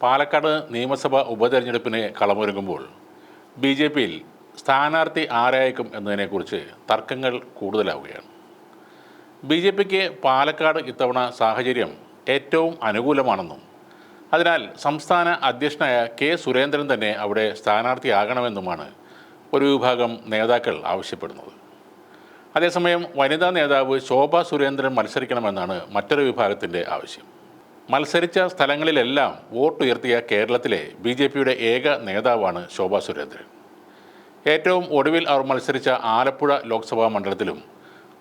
പാലക്കാട് നിയമസഭാ ഉപതെരഞ്ഞെടുപ്പിന് കളമൊരുങ്ങുമ്പോൾ B J പിയിൽ സ്ഥാനാർത്ഥി ആരായേക്കും എന്നതിനെക്കുറിച്ച് തർക്കങ്ങൾ കൂടുതലാവുകയാണ്. ബി ജെ പിക്ക് പാലക്കാട് ഇത്തവണ സാഹചര്യം ഏറ്റവും അനുകൂലമാണെന്നും അതിനാൽ സംസ്ഥാന അധ്യക്ഷനായ കെ സുരേന്ദ്രൻ തന്നെ അവിടെ സ്ഥാനാർത്ഥിയാകണമെന്നുമാണ് ഒരു വിഭാഗം നേതാക്കൾ ആവശ്യപ്പെടുന്നത്. അതേസമയം വനിതാ നേതാവ് ശോഭ സുരേന്ദ്രൻ മത്സരിക്കണമെന്നാണ് മറ്റൊരു വിഭാഗത്തിൻ്റെ ആവശ്യം. മത്സരിച്ച സ്ഥലങ്ങളിലെല്ലാം വോട്ടുയർത്തിയ കേരളത്തിലെ ബി ജെ പിയുടെ ഏക നേതാവാണ് ശോഭ സുരേന്ദ്രൻ. ഏറ്റവും ഒടുവിൽ അവർ മത്സരിച്ച ആലപ്പുഴ ലോക്സഭാ മണ്ഡലത്തിലും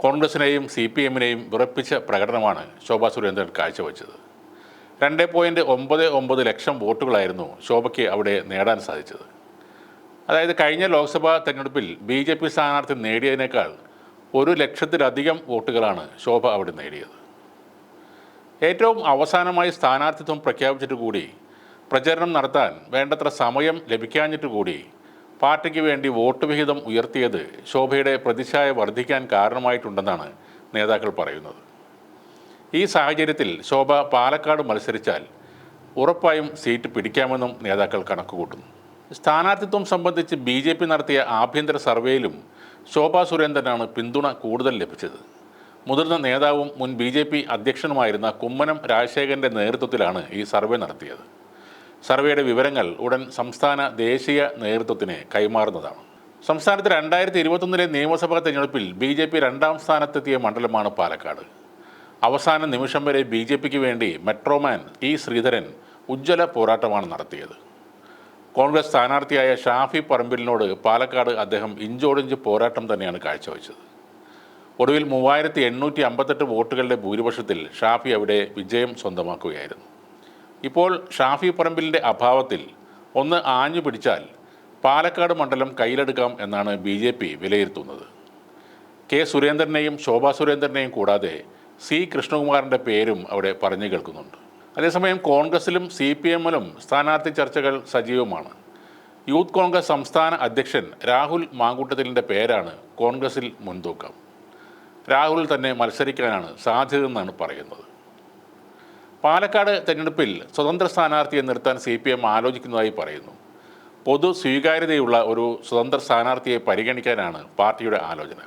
കോൺഗ്രസിനെയും CPM-നെയും വിറപ്പിച്ച പ്രകടനമാണ് ശോഭ സുരേന്ദ്രൻ കാഴ്ചവെച്ചത്. 2.99 ലക്ഷം വോട്ടുകളായിരുന്നു ശോഭയ്ക്ക് അവിടെ നേടാൻ സാധിച്ചത്. അതായത് കഴിഞ്ഞ ലോക്സഭാ തെരഞ്ഞെടുപ്പിൽ BJP സ്ഥാനാർത്ഥി നേടിയതിനേക്കാൾ 1 ലക്ഷത്തിലധികം വോട്ടുകളാണ് ശോഭ അവിടെ നേടിയത്. ഏറ്റവും അവസാനമായി സ്ഥാനാർത്ഥിത്വം പ്രഖ്യാപിച്ചിട്ട് കൂടി പ്രചരണം നടത്താൻ വേണ്ടത്ര സമയം ലഭിക്കാഞ്ഞിട്ട് കൂടി പാർട്ടിക്ക് വേണ്ടി വോട്ട് വിഹിതം ഉയർത്തിയത് ശോഭയുടെ പ്രതിച്ഛായ വർദ്ധിക്കാൻ കാരണമായിട്ടുണ്ടെന്നാണ് നേതാക്കൾ പറയുന്നത്. ഈ സാഹചര്യത്തിൽ ശോഭ പാലക്കാട് മത്സരിച്ചാൽ ഉറപ്പായും സീറ്റ് പിടിക്കാമെന്നും നേതാക്കൾ കണക്കുകൂട്ടുന്നു. സ്ഥാനാർത്ഥിത്വം സംബന്ധിച്ച് BJP നടത്തിയ ആഭ്യന്തര സർവേയിലും ശോഭ സുരേന്ദ്രനാണ് പിന്തുണ കൂടുതൽ ലഭിച്ചത്. മുതിർന്ന നേതാവും മുൻ BJP അധ്യക്ഷനുമായിരുന്ന കുമ്മനം രാജശേഖരൻ്റെ നേതൃത്വത്തിലാണ് ഈ സർവേ നടത്തിയത്. സർവേയുടെ വിവരങ്ങൾ ഉടൻ സംസ്ഥാന ദേശീയ നേതൃത്വത്തിന് കൈമാറുന്നതാണ്. സംസ്ഥാനത്ത് 2021 നിയമസഭാ തെരഞ്ഞെടുപ്പിൽ BJP 2ാം സ്ഥാനത്തെത്തിയ മണ്ഡലമാണ് പാലക്കാട്. അവസാന നിമിഷം വരെ BJPക്ക് വേണ്ടി മെട്രോമാൻ E. ശ്രീധരൻ ഉജ്ജ്വല പോരാട്ടമാണ് നടത്തിയത്. കോൺഗ്രസ് സ്ഥാനാർത്ഥിയായ ഷാഫി പറമ്പിലിനോട് പാലക്കാട് അദ്ദേഹം ഇഞ്ചോടിഞ്ച് പോരാട്ടം തന്നെയാണ് കാഴ്ചവെച്ചത്. ഒടുവിൽ 3858 വോട്ടുകളുടെ ഭൂരിപക്ഷത്തിൽ ഷാഫി അവിടെ വിജയം സ്വന്തമാക്കുകയായിരുന്നു. ഇപ്പോൾ ഷാഫി പറമ്പിലിൻ്റെ അഭാവത്തിൽ ഒന്ന് ആഞ്ഞു പിടിച്ചാൽ പാലക്കാട് മണ്ഡലം കയ്യിലെടുക്കാം എന്നാണ് BJP വിലയിരുത്തുന്നത്. കെ സുരേന്ദ്രനെയും ശോഭ സുരേന്ദ്രനെയും കൂടാതെ C. കൃഷ്ണകുമാറിൻ്റെ പേരും അവിടെ പറഞ്ഞു കേൾക്കുന്നുണ്ട്. അതേസമയം കോൺഗ്രസിലും CPM-ലും സ്ഥാനാർത്ഥി ചർച്ചകൾ സജീവമാണ്. യൂത്ത് കോൺഗ്രസ് സംസ്ഥാന അധ്യക്ഷൻ രാഹുൽ മാങ്കൂട്ടത്തിലിൻ്റെ പേരാണ് കോൺഗ്രസിൽ മുൻതൂക്കം. രാഹുൽ തന്നെ മത്സരിക്കാനാണ് സാധ്യതയെന്നാണ് പറയുന്നത്. പാലക്കാട് തെരഞ്ഞെടുപ്പിൽ സ്വതന്ത്ര സ്ഥാനാർത്ഥിയെ നിർത്താൻ CPM ആലോചിക്കുന്നതായി പറയുന്നു. പൊതു സ്വീകാര്യതയുള്ള ഒരു സ്വതന്ത്ര സ്ഥാനാർത്ഥിയെ പരിഗണിക്കാനാണ് പാർട്ടിയുടെ ആലോചന.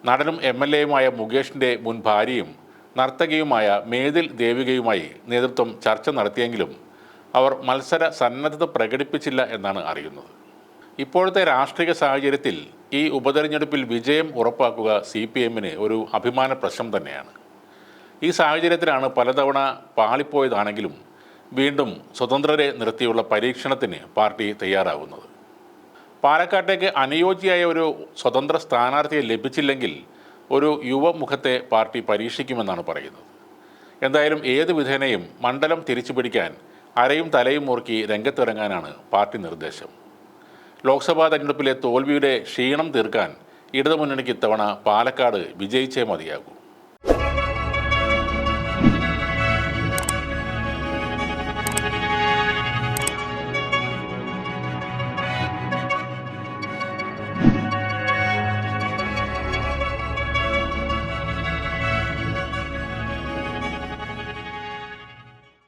നടനും MLA-യുമായ മുകേഷിൻ്റെ മുൻ ഭാര്യയും നർത്തകിയുമായ മേതിൽ ദേവികയുമായി നേതൃത്വം ചർച്ച നടത്തിയെങ്കിലും അവർ മത്സര സന്നദ്ധത പ്രകടിപ്പിച്ചില്ല എന്നാണ് അറിയുന്നത്. ഇപ്പോഴത്തെ രാഷ്ട്രീയ സാഹചര്യത്തിൽ ഈ ഉപതെരഞ്ഞെടുപ്പിൽ വിജയം ഉറപ്പാക്കുക CPM-ന് ഒരു അഭിമാന പ്രശ്നം തന്നെയാണ്. ഈ സാഹചര്യത്തിലാണ് പലതവണ പാളിപ്പോയതാണെങ്കിലും വീണ്ടും സ്വതന്ത്രരെ നിർത്തിയുള്ള പരീക്ഷണത്തിന് പാർട്ടി തയ്യാറാവുന്നത്. പാലക്കാട്ടേക്ക് അനുയോജ്യയായ ഒരു സ്വതന്ത്ര സ്ഥാനാർത്ഥിയെ ലഭിച്ചില്ലെങ്കിൽ ഒരു യുവമുഖത്തെ പാർട്ടി പരീക്ഷിക്കുമെന്നാണ് പറയുന്നത്. എന്തായാലും ഏത് വിധേനയും മണ്ഡലം തിരിച്ചുപിടിക്കാൻ അരയും തലയും മുറുക്കി രംഗത്തിറങ്ങാനാണ് പാർട്ടി നിർദ്ദേശം. ലോക്സഭാ തെരഞ്ഞെടുപ്പിലെ തോൽവിയുടെ ക്ഷീണം തീർക്കാൻ ഇടതുമുന്നണിക്ക് ഇത്തവണ പാലക്കാട് വിജയിച്ചേ മതിയാകൂ.